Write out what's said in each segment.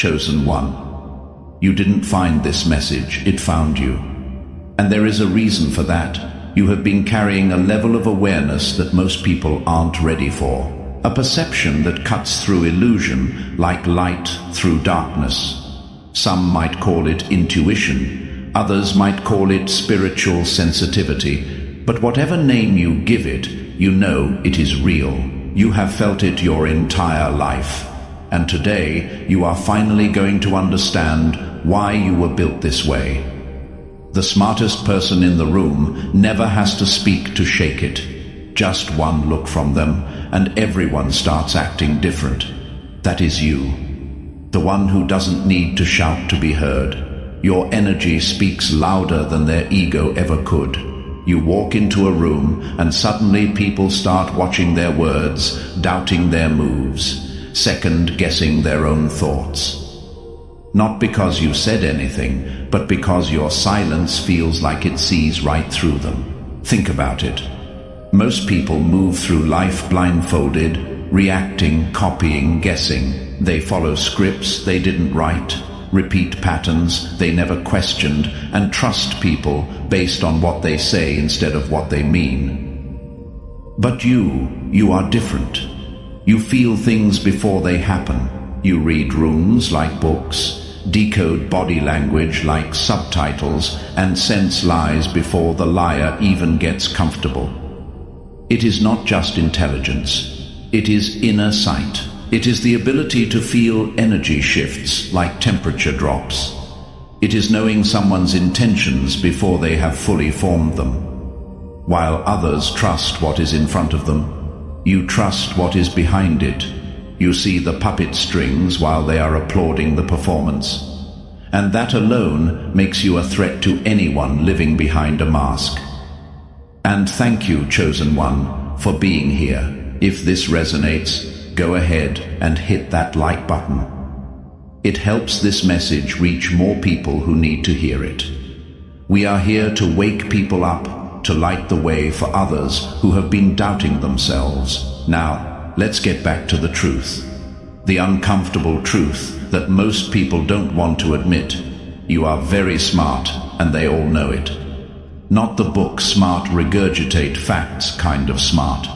Chosen one. You didn't find this message, it found you. And there is a reason for that. You have been carrying a level of awareness that most people aren't ready for. A perception that cuts through illusion like light through darkness. Some might call it intuition, others might call it spiritual sensitivity. But whatever name you give it, you know it is real. You have felt it your entire life. And today, you are finally going to understand why you were built this way. The smartest person in the room never has to speak to shake it. Just one look from them, and everyone starts acting different. That is you. The one who doesn't need to shout to be heard. Your energy speaks louder than their ego ever could. You walk into a room, and suddenly people start watching their words, doubting their moves, second-guessing their own thoughts. Not because you said anything, but because your silence feels like it sees right through them. Think about it. Most people move through life blindfolded, reacting, copying, guessing. They follow scripts they didn't write, repeat patterns they never questioned, and trust people based on what they say instead of what they mean. But you are different. You feel things before they happen. You read runes like books, decode body language like subtitles, and sense lies before the liar even gets comfortable. It is not just intelligence. It is inner sight. It is the ability to feel energy shifts like temperature drops. It is knowing someone's intentions before they have fully formed them. While others trust what is in front of them, you trust what is behind it. You see the puppet strings while they are applauding the performance. And that alone makes you a threat to anyone living behind a mask. And thank you, Chosen One, for being here. If this resonates, go ahead and hit that like button. It helps this message reach more people who need to hear it. We are here to wake people up, to light the way for others who have been doubting themselves. Now, let's get back to the truth. The uncomfortable truth that most people don't want to admit. You are very smart, and they all know it. Not the book smart regurgitate facts kind of smart.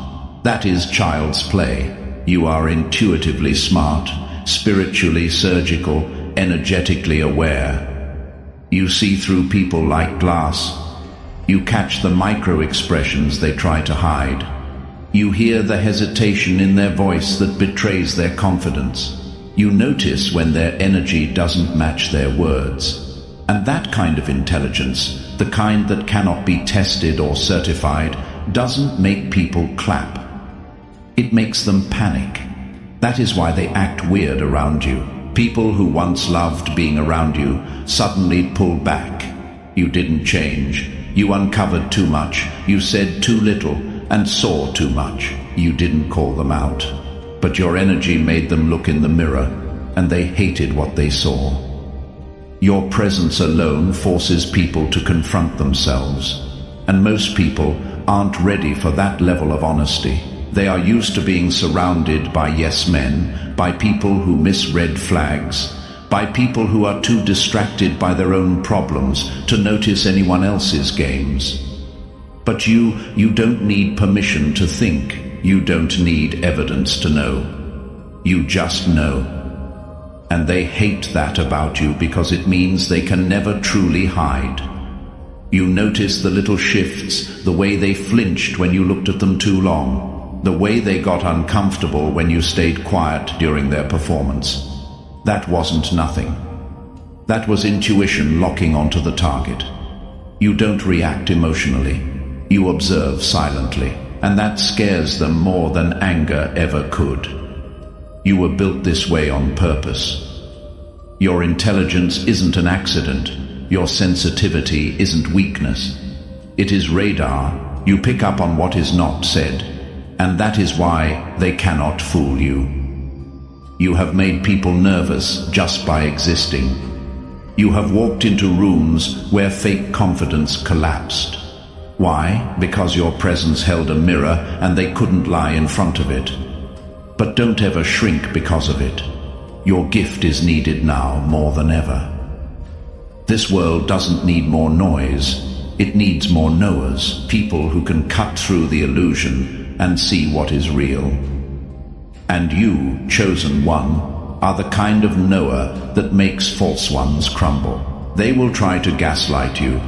That is child's play. You are intuitively smart, spiritually surgical, energetically aware. You see through people like glass. You catch the micro-expressions they try to hide. You hear the hesitation in their voice that betrays their confidence. You notice when their energy doesn't match their words. And that kind of intelligence, the kind that cannot be tested or certified, doesn't make people clap. It makes them panic. That is why they act weird around you. People who once loved being around you suddenly pull back. You didn't change. You uncovered too much, you said too little, and saw too much. You didn't call them out. But your energy made them look in the mirror, and they hated what they saw. Your presence alone forces people to confront themselves. And most people aren't ready for that level of honesty. They are used to being surrounded by yes men, by people who miss red flags, by people who are too distracted by their own problems to notice anyone else's games. But you don't need permission to think. You don't need evidence to know. You just know. And they hate that about you because it means they can never truly hide. You notice the little shifts, the way they flinched when you looked at them too long, the way they got uncomfortable when you stayed quiet during their performance. That wasn't nothing. That was intuition locking onto the target. You don't react emotionally. You observe silently, and that scares them more than anger ever could. You were built this way on purpose. Your intelligence isn't an accident. Your sensitivity isn't weakness. It is radar. You pick up on what is not said, and that is why they cannot fool you. You have made people nervous just by existing. You have walked into rooms where fake confidence collapsed. Why? Because your presence held a mirror and they couldn't lie in front of it. But don't ever shrink because of it. Your gift is needed now more than ever. This world doesn't need more noise, it needs more knowers, people who can cut through the illusion and see what is real. And you, chosen one, are the kind of knower that makes false ones crumble. They will try to gaslight you,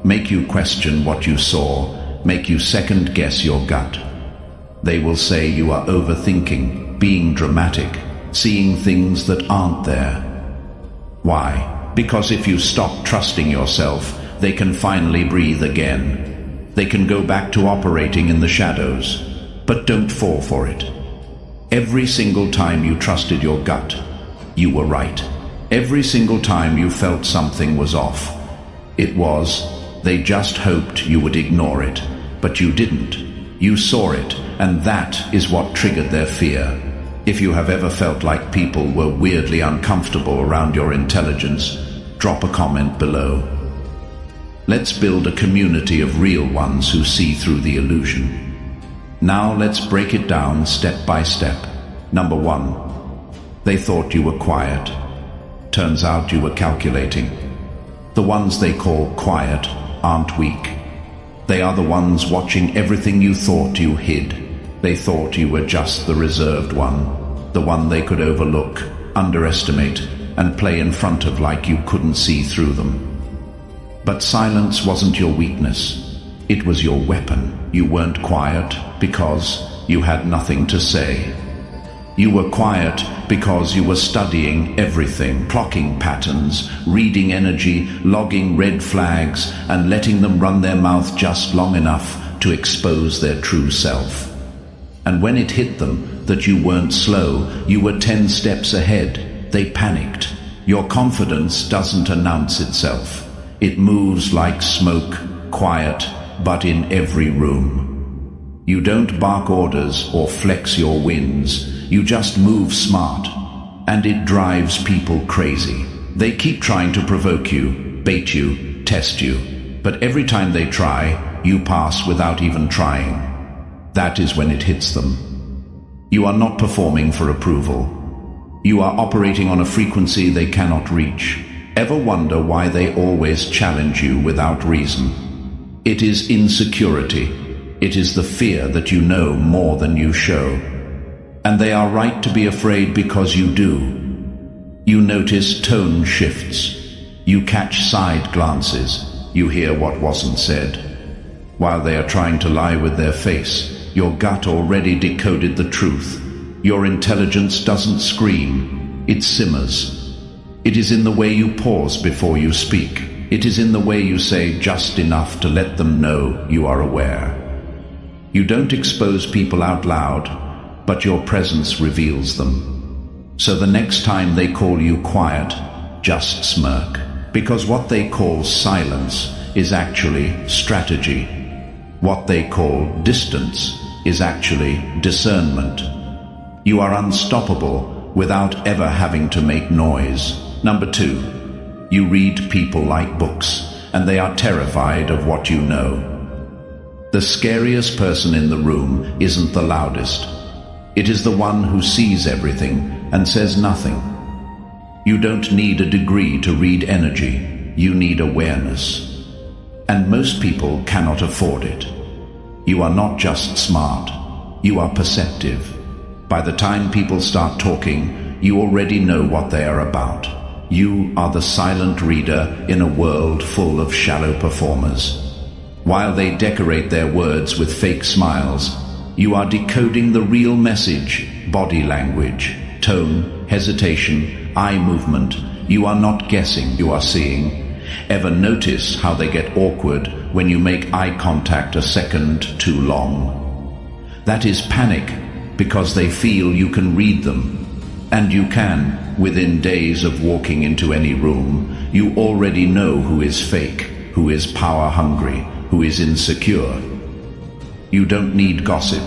make you question what you saw, make you second-guess your gut. They will say you are overthinking, being dramatic, seeing things that aren't there. Why? Because if you stop trusting yourself, they can finally breathe again. They can go back to operating in the shadows. But don't fall for it. Every single time you trusted your gut, you were right. Every single time you felt something was off, it was. They just hoped you would ignore it, but you didn't. You saw it, and that is what triggered their fear. If you have ever felt like people were weirdly uncomfortable around your intelligence, drop a comment below. Let's build a community of real ones who see through the illusion. Now let's break it down step by step. Number 1. They thought you were quiet. Turns out you were calculating. The ones they call quiet aren't weak. They are the ones watching everything you thought you hid. They thought you were just the reserved one, the one they could overlook, underestimate, and play in front of like you couldn't see through them. But silence wasn't your weakness. It was your weapon. You weren't quiet because you had nothing to say. You were quiet because you were studying everything, clocking patterns, reading energy, logging red flags, and letting them run their mouth just long enough to expose their true self. And when it hit them that you weren't slow, you were 10 steps ahead, they panicked. Your confidence doesn't announce itself. It moves like smoke, quiet, but in every room. You don't bark orders or flex your wins. You just move smart, and it drives people crazy. They keep trying to provoke you, bait you, test you, but every time they try, you pass without even trying. That is when it hits them. You are not performing for approval. You are operating on a frequency they cannot reach. Ever wonder why they always challenge you without reason? It is insecurity. It is the fear that you know more than you show. And they are right to be afraid because you do. You notice tone shifts. You catch side glances. You hear what wasn't said. While they are trying to lie with their face, your gut already decoded the truth. Your intelligence doesn't scream, it simmers. It is in the way you pause before you speak. It is in the way you say just enough to let them know you are aware. You don't expose people out loud, but your presence reveals them. So the next time they call you quiet, just smirk, because what they call silence is actually strategy. What they call distance is actually discernment. You are unstoppable without ever having to make noise. Number 2, you read people like books, and they are terrified of what you know. The scariest person in the room isn't the loudest. It is the one who sees everything and says nothing. You don't need a degree to read energy. You need awareness. And most people cannot afford it. You are not just smart. You are perceptive. By the time people start talking, you already know what they are about. You are the silent reader in a world full of shallow performers. While they decorate their words with fake smiles, you are decoding the real message, body language, tone, hesitation, eye movement. You are not guessing, you are seeing. Ever notice how they get awkward when you make eye contact a second too long? That is panic, because they feel you can read them. And you can, within days of walking into any room. You already know who is fake, who is power hungry, who is insecure. You don't need gossip.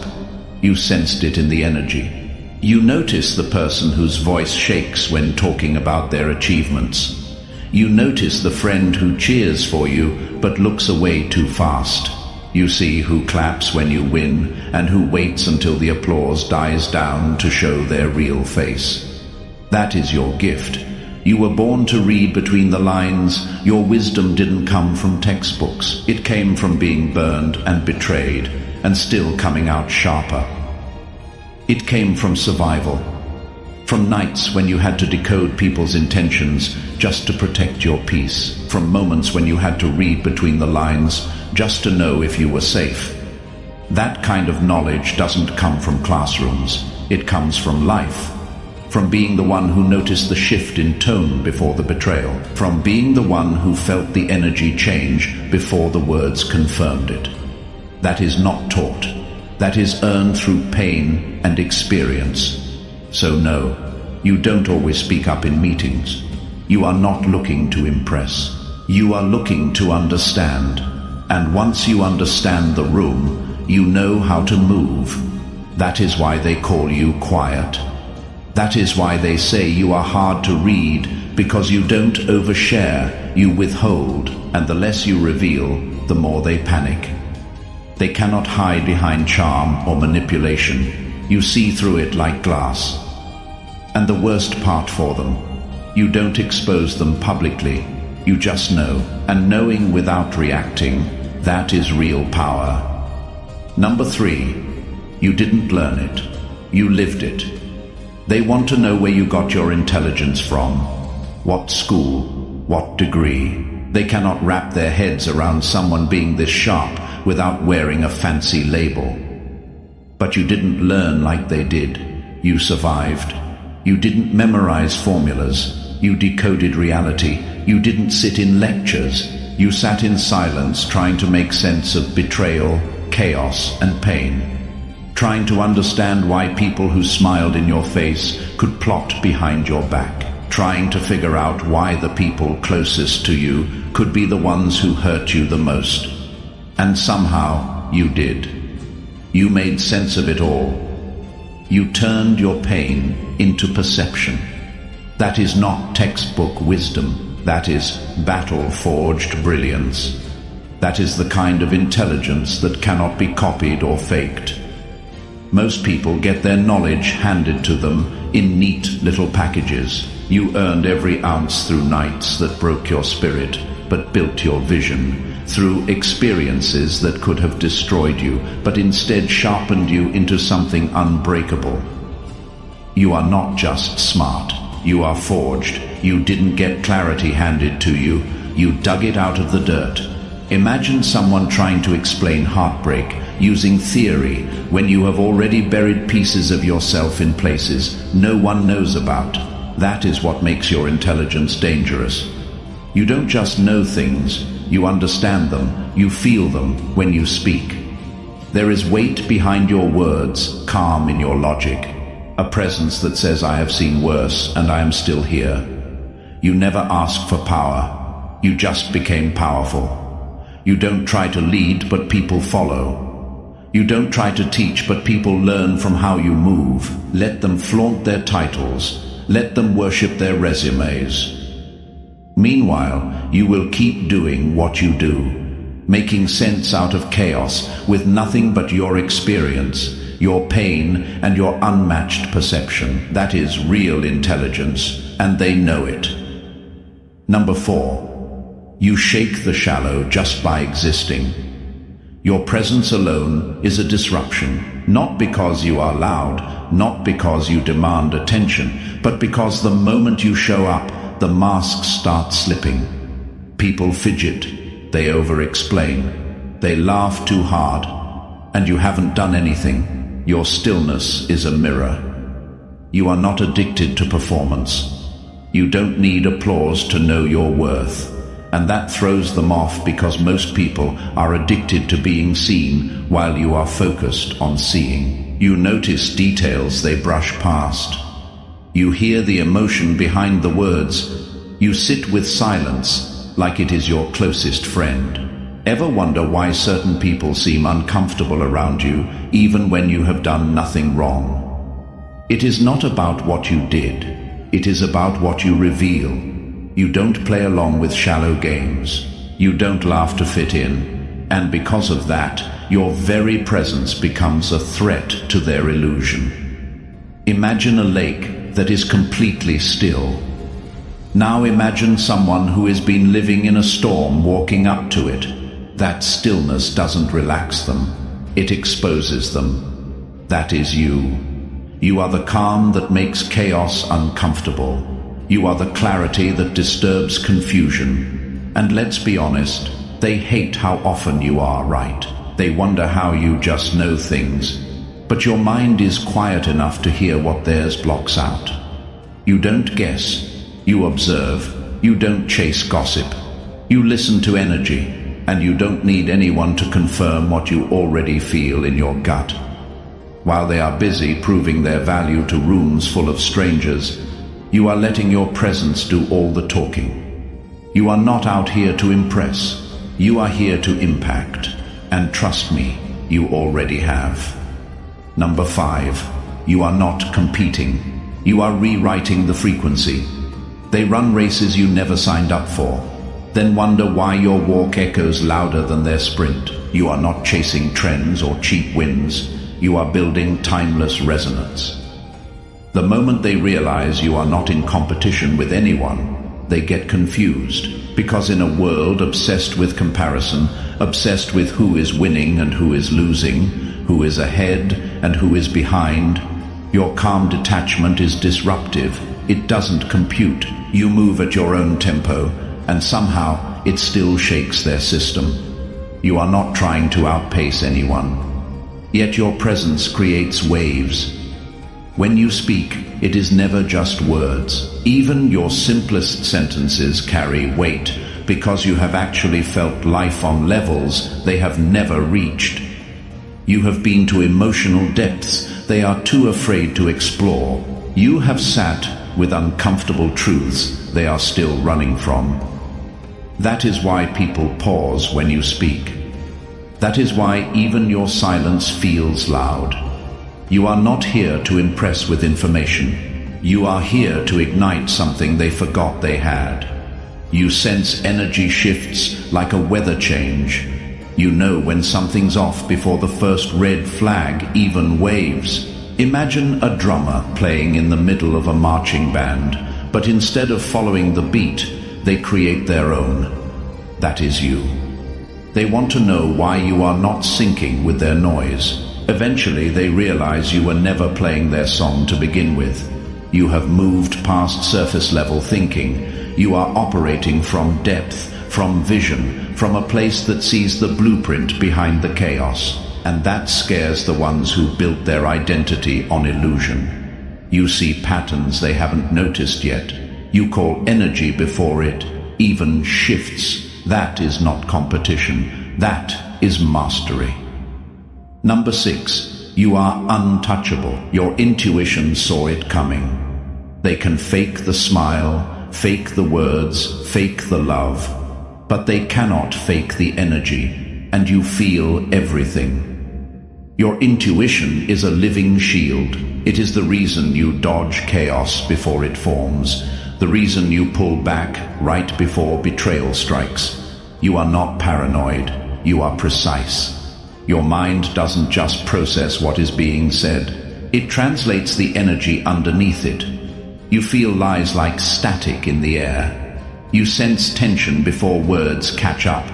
You sensed it in the energy. You notice the person whose voice shakes when talking about their achievements. You notice the friend who cheers for you but looks away too fast. You see who claps when you win and who waits until the applause dies down to show their real face. That is your gift. You were born to read between the lines. Your wisdom didn't come from textbooks. It came from being burned and betrayed, and still coming out sharper. It came from survival. From nights when you had to decode people's intentions just to protect your peace. From moments when you had to read between the lines just to know if you were safe. That kind of knowledge doesn't come from classrooms. It comes from life. From being the one who noticed the shift in tone before the betrayal. From being the one who felt the energy change before the words confirmed it. That is not taught. That is earned through pain and experience. So no, you don't always speak up in meetings. You are not looking to impress. You are looking to understand. And once you understand the room, you know how to move. That is why they call you quiet. That is why they say you are hard to read, because you don't overshare, you withhold, and the less you reveal, the more they panic. They cannot hide behind charm or manipulation. You see through it like glass. And the worst part for them, you don't expose them publicly. You just know, and knowing without reacting, that is real power. Number 3, you didn't learn it. You lived it. They want to know where you got your intelligence from. What school? What degree? They cannot wrap their heads around someone being this sharp without wearing a fancy label. But you didn't learn like they did. You survived. You didn't memorize formulas. You decoded reality. You didn't sit in lectures. You sat in silence trying to make sense of betrayal, chaos, and pain. Trying to understand why people who smiled in your face could plot behind your back. Trying to figure out why the people closest to you could be the ones who hurt you the most. And somehow you did. You made sense of it all. You turned your pain into perception. That is not textbook wisdom. That is battle-forged brilliance. That is the kind of intelligence that cannot be copied or faked. Most people get their knowledge handed to them in neat little packages. You earned every ounce through nights that broke your spirit, but built your vision, through experiences that could have destroyed you, but instead sharpened you into something unbreakable. You are not just smart. You are forged. You didn't get clarity handed to you. You dug it out of the dirt. Imagine someone trying to explain heartbreak using theory when you have already buried pieces of yourself in places no one knows about. That is what makes your intelligence dangerous. You don't just know things, you understand them, you feel them when you speak. There is weight behind your words, calm in your logic, a presence that says, I have seen worse and I am still here. You never asked for power, you just became powerful. You don't try to lead, but people follow. You don't try to teach, but people learn from how you move. Let them flaunt their titles. Let them worship their resumes. Meanwhile, you will keep doing what you do, making sense out of chaos with nothing but your experience, your pain, and your unmatched perception. That is real intelligence, and they know it. Number 4, you shake the shallow just by existing. Your presence alone is a disruption, not because you are loud, not because you demand attention, but because the moment you show up, the masks start slipping. People fidget, they over-explain, they laugh too hard, and you haven't done anything. Your stillness is a mirror. You are not addicted to performance. You don't need applause to know your worth. And that throws them off because most people are addicted to being seen while you are focused on seeing. You notice details they brush past. You hear the emotion behind the words. You sit with silence like it is your closest friend. Ever wonder why certain people seem uncomfortable around you even when you have done nothing wrong? It is not about what you did. It is about what you reveal. You don't play along with shallow games. You don't laugh to fit in. And because of that, your very presence becomes a threat to their illusion. Imagine a lake that is completely still. Now imagine someone who has been living in a storm walking up to it. That stillness doesn't relax them, it exposes them. That is you. You are the calm that makes chaos uncomfortable. You are the clarity that disturbs confusion. And let's be honest, they hate how often you are right. They wonder how you just know things. But your mind is quiet enough to hear what theirs blocks out. You don't guess, you observe, you don't chase gossip. You listen to energy, and you don't need anyone to confirm what you already feel in your gut. While they are busy proving their value to rooms full of strangers, you are letting your presence do all the talking. You are not out here to impress, you are here to impact. And trust me, you already have. Number 5, you are not competing. You are rewriting the frequency. They run races you never signed up for, then wonder why your walk echoes louder than their sprint. You are not chasing trends or cheap wins. You are building timeless resonance. The moment they realize you are not in competition with anyone, they get confused, because in a world obsessed with comparison, obsessed with who is winning and who is losing, who is ahead and who is behind, your calm detachment is disruptive. It doesn't compute. You move at your own tempo, and somehow it still shakes their system. You are not trying to outpace anyone, yet your presence creates waves. When you speak, it is never just words. Even your simplest sentences carry weight, because you have actually felt life on levels they have never reached. You have been to emotional depths they are too afraid to explore. You have sat with uncomfortable truths they are still running from. That is why people pause when you speak. That is why even your silence feels loud. You are not here to impress with information. You are here to ignite something they forgot they had. You sense energy shifts like a weather change. You know when something's off before the first red flag even waves. Imagine a drummer playing in the middle of a marching band, but instead of following the beat, they create their own. That is you. They want to know why you are not syncing with their noise. Eventually they realize you were never playing their song to begin with. You have moved past surface level thinking. You are operating from depth, from vision, from a place that sees the blueprint behind the chaos. And that scares the ones who built their identity on illusion. You see patterns they haven't noticed yet. You call energy before it even shifts. That is not competition. That is mastery. Number 6, you are untouchable. Your intuition saw it coming. They can fake the smile, fake the words, fake the love, but they cannot fake the energy, and you feel everything. Your intuition is a living shield. It is the reason you dodge chaos before it forms, the reason you pull back right before betrayal strikes. You are not paranoid, you are precise. Your mind doesn't just process what is being said, it translates the energy underneath it. You feel lies like static in the air. You sense tension before words catch up.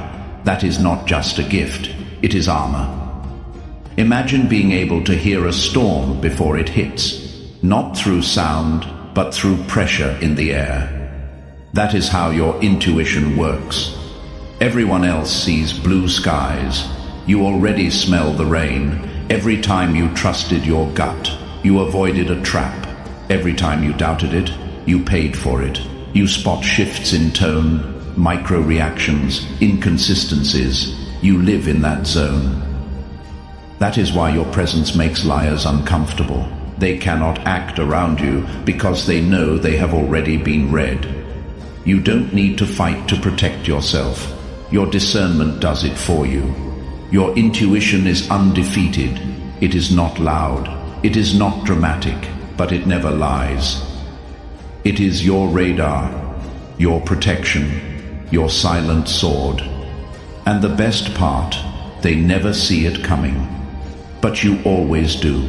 That is not just a gift, it is armor. Imagine being able to hear a storm before it hits, not through sound, but through pressure in the air. That is how your intuition works. Everyone else sees blue skies. You already smell the rain. Every time you trusted your gut, you avoided a trap. Every time you doubted it, you paid for it. You spot shifts in tone, micro-reactions, inconsistencies. You live in that zone. That is why your presence makes liars uncomfortable. They cannot act around you because they know they have already been read. You don't need to fight to protect yourself. Your discernment does it for you. Your intuition is undefeated. It is not loud. It is not dramatic, but it never lies. It is your radar, your protection, your silent sword. And the best part, they never see it coming. But you always do.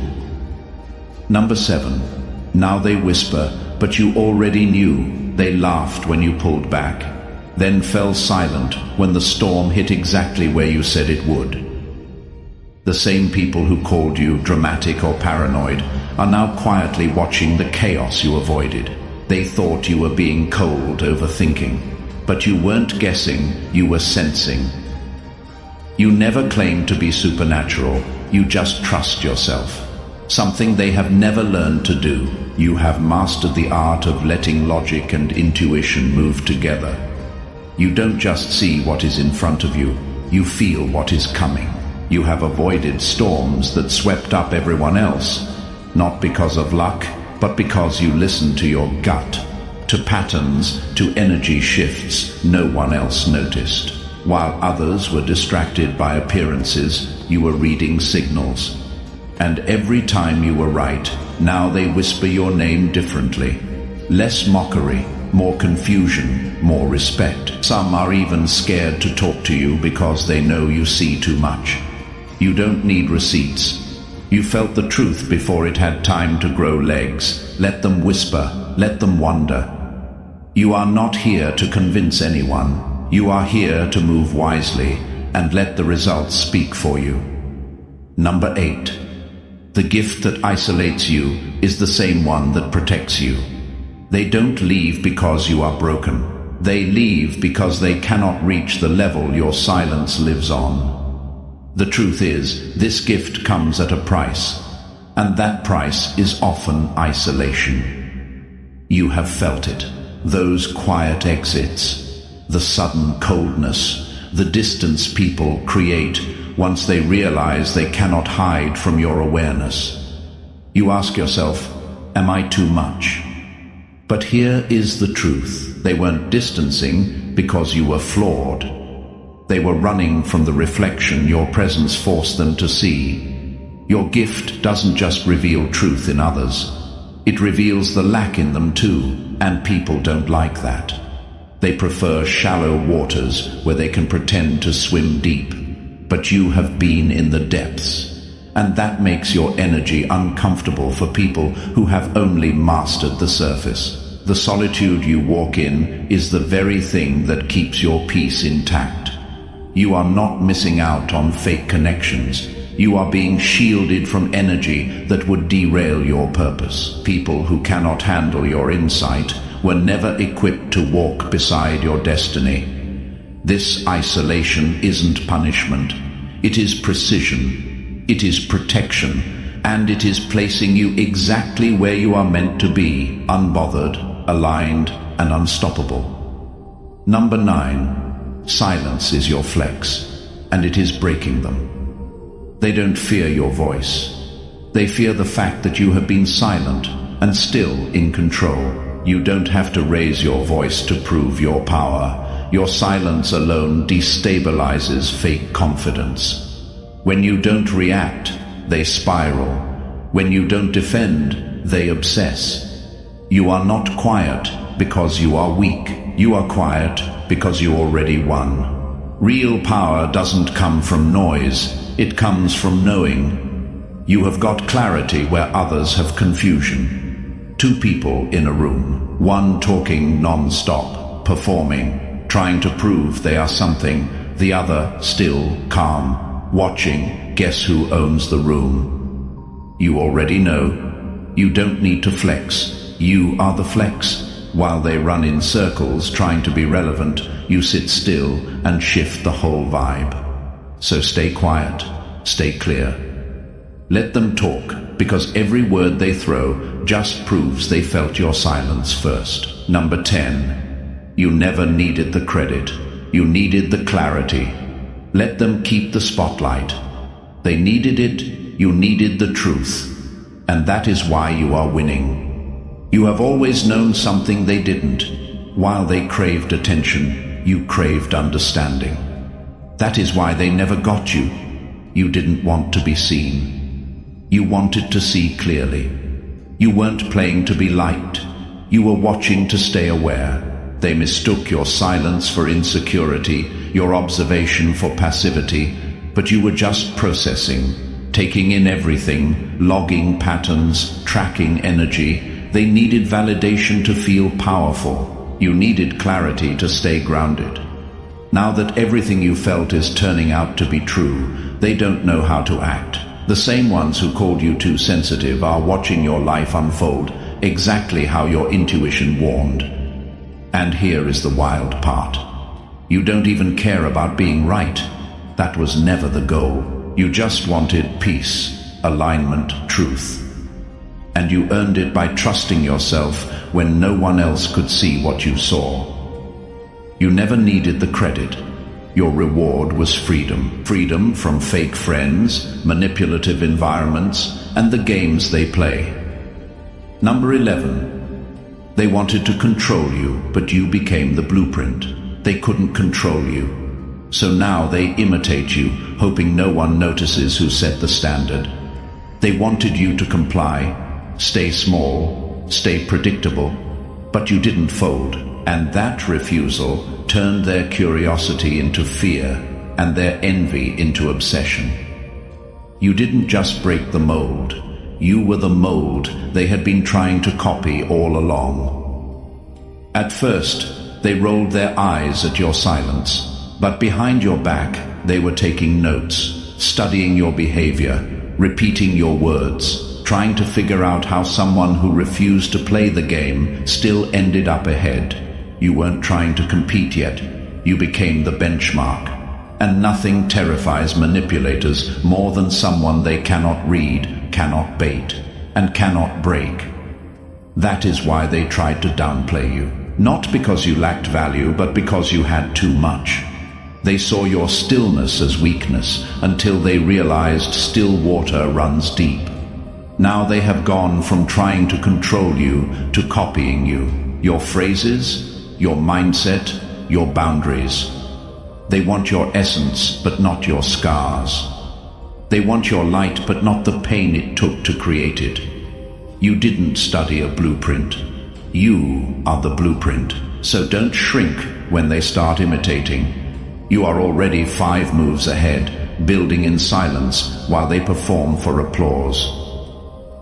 Number 7, Now they whisper, but you already knew. They laughed when you pulled back, then fell silent when the storm hit exactly where you said it would. The same people who called you dramatic or paranoid are now quietly watching the chaos you avoided. They thought you were being cold, overthinking, but you weren't guessing, you were sensing. You never claimed to be supernatural, you just trust yourself. Something they have never learned to do. You have mastered the art of letting logic and intuition move together. You don't just see what is in front of you, you feel what is coming. You have avoided storms that swept up everyone else, not because of luck, but because you listened to your gut, to patterns, to energy shifts no one else noticed. While others were distracted by appearances, you were reading signals. And every time you were right, now they whisper your name differently. Less mockery, more confusion, more respect. Some are even scared to talk to you because they know you see too much. You don't need receipts. You felt the truth before it had time to grow legs. Let them whisper, let them wonder. You are not here to convince anyone. You are here to move wisely and let the results speak for you. Number 8. The gift that isolates you is the same one that protects you. They don't leave because you are broken. They leave because they cannot reach the level your silence lives on. The truth is, this gift comes at a price, and that price is often isolation. You have felt it. Those quiet exits, the sudden coldness, the distance people create once they realize they cannot hide from your awareness. You ask yourself, am I too much? But here is the truth. They weren't distancing because you were flawed. They were running from the reflection your presence forced them to see. Your gift doesn't just reveal truth in others. It reveals the lack in them too, and people don't like that. They prefer shallow waters where they can pretend to swim deep. But you have been in the depths, and that makes your energy uncomfortable for people who have only mastered the surface. The solitude you walk in is the very thing that keeps your peace intact. You are not missing out on fake connections. You are being shielded from energy that would derail your purpose. People who cannot handle your insight were never equipped to walk beside your destiny. This isolation isn't punishment. It is precision. It is protection. And it is placing you exactly where you are meant to be, unbothered, aligned, and unstoppable. Number 9. Silence is your flex, and it is breaking them. They don't fear your voice. They fear the fact that you have been silent and still in control. You don't have to raise your voice to prove your power. Your silence alone destabilizes fake confidence. When you don't react, they spiral. When you don't defend, they obsess. You are not quiet because you are weak. You are quiet because you already won. Real power doesn't come from noise. It comes from knowing. You have got clarity where others have confusion. Two people in a room, one talking non-stop, performing, trying to prove they are something, the other still, calm, watching. Guess who owns the room? You already know. You don't need to flex. You are the flex. While they run in circles trying to be relevant, you sit still and shift the whole vibe. So stay quiet, stay clear. Let them talk, because every word they throw just proves they felt your silence first. Number 10. You never needed the credit. You needed the clarity. Let them keep the spotlight. They needed it. You needed the truth. And that is why you are winning. You have always known something they didn't. While they craved attention, you craved understanding. That is why they never got you. You didn't want to be seen. You wanted to see clearly. You weren't playing to be liked. You were watching to stay aware. They mistook your silence for insecurity, your observation for passivity, but you were just processing, taking in everything, logging patterns, tracking energy. They needed validation to feel powerful. You needed clarity to stay grounded. Now that everything you felt is turning out to be true, they don't know how to act. The same ones who called you too sensitive are watching your life unfold exactly how your intuition warned. And here is the wild part. You don't even care about being right. That was never the goal. You just wanted peace, alignment, truth. And you earned it by trusting yourself when no one else could see what you saw. You never needed the credit. Your reward was freedom. Freedom from fake friends, manipulative environments, and the games they play. Number 11. They wanted to control you, but you became the blueprint. They couldn't control you. So now they imitate you, hoping no one notices who set the standard. They wanted you to comply, stay small, stay predictable, but you didn't fold. And that refusal turned their curiosity into fear and their envy into obsession. You didn't just break the mold. You were the mold they had been trying to copy all along. At first, they rolled their eyes at your silence, but behind your back, they were taking notes, studying your behavior, repeating your words, trying to figure out how someone who refused to play the game still ended up ahead. You weren't trying to compete yet. You became the benchmark. And nothing terrifies manipulators more than someone they cannot read, cannot bait, and cannot break. That is why they tried to downplay you. Not because you lacked value, but because you had too much. They saw your stillness as weakness until they realized still water runs deep. Now they have gone from trying to control you to copying you. Your phrases, your mindset, your boundaries. They want your essence, but not your scars. They want your light, but not the pain it took to create it. You didn't study a blueprint. You are the blueprint. So don't shrink when they start imitating. You are already 5 moves ahead, building in silence while they perform for applause.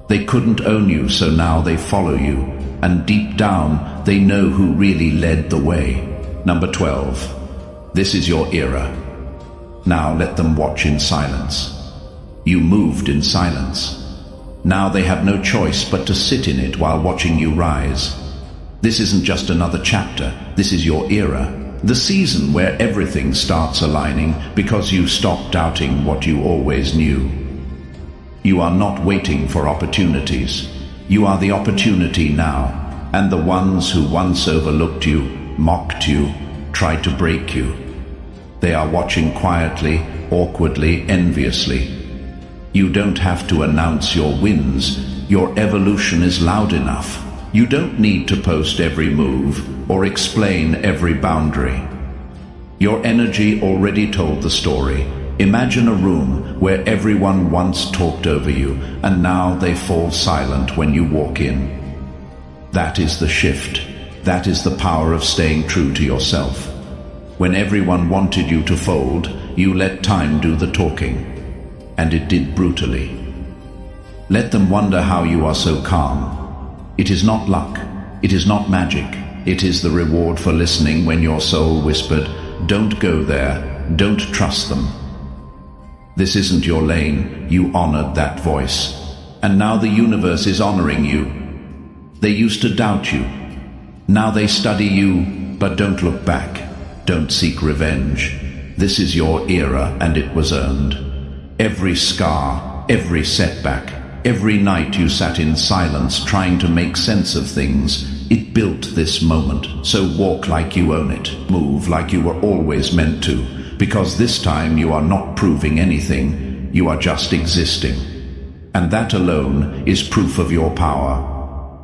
They couldn't own you, so now they follow you, and deep down, they know who really led the way. Number 12. This is your era. Now let them watch in silence. You moved in silence. Now they have no choice but to sit in it while watching you rise. This isn't just another chapter, this is your era. The season where everything starts aligning because you stop doubting what you always knew. You are not waiting for opportunities. You are the opportunity now, and the ones who once overlooked you, mocked you, tried to break you. They are watching quietly, awkwardly, enviously. You don't have to announce your wins. Your evolution is loud enough. You don't need to post every move or explain every boundary. Your energy already told the story. Imagine a room where everyone once talked over you, and now they fall silent when you walk in. That is the shift. That is the power of staying true to yourself. When everyone wanted you to fold, you let time do the talking. And it did brutally. Let them wonder how you are so calm. It is not luck. It is not magic. It is the reward for listening when your soul whispered, "Don't go there. Don't trust them." This isn't your lane. You honored that voice. And now the universe is honoring you. They used to doubt you. Now they study you, but don't look back. Don't seek revenge. This is your era, and it was earned. Every scar, every setback, every night you sat in silence trying to make sense of things, it built this moment. So walk like you own it. Move like you were always meant to. Because this time you are not proving anything, you are just existing. And that alone is proof of your power.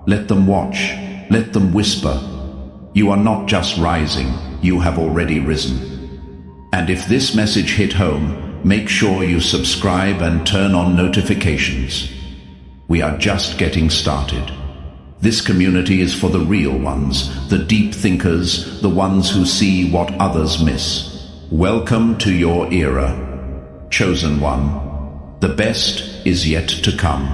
Let them watch, let them whisper. You are not just rising, you have already risen. And if this message hit home, make sure you subscribe and turn on notifications. We are just getting started. This community is for the real ones, the deep thinkers, the ones who see what others miss. Welcome to your era, chosen one. The best is yet to come.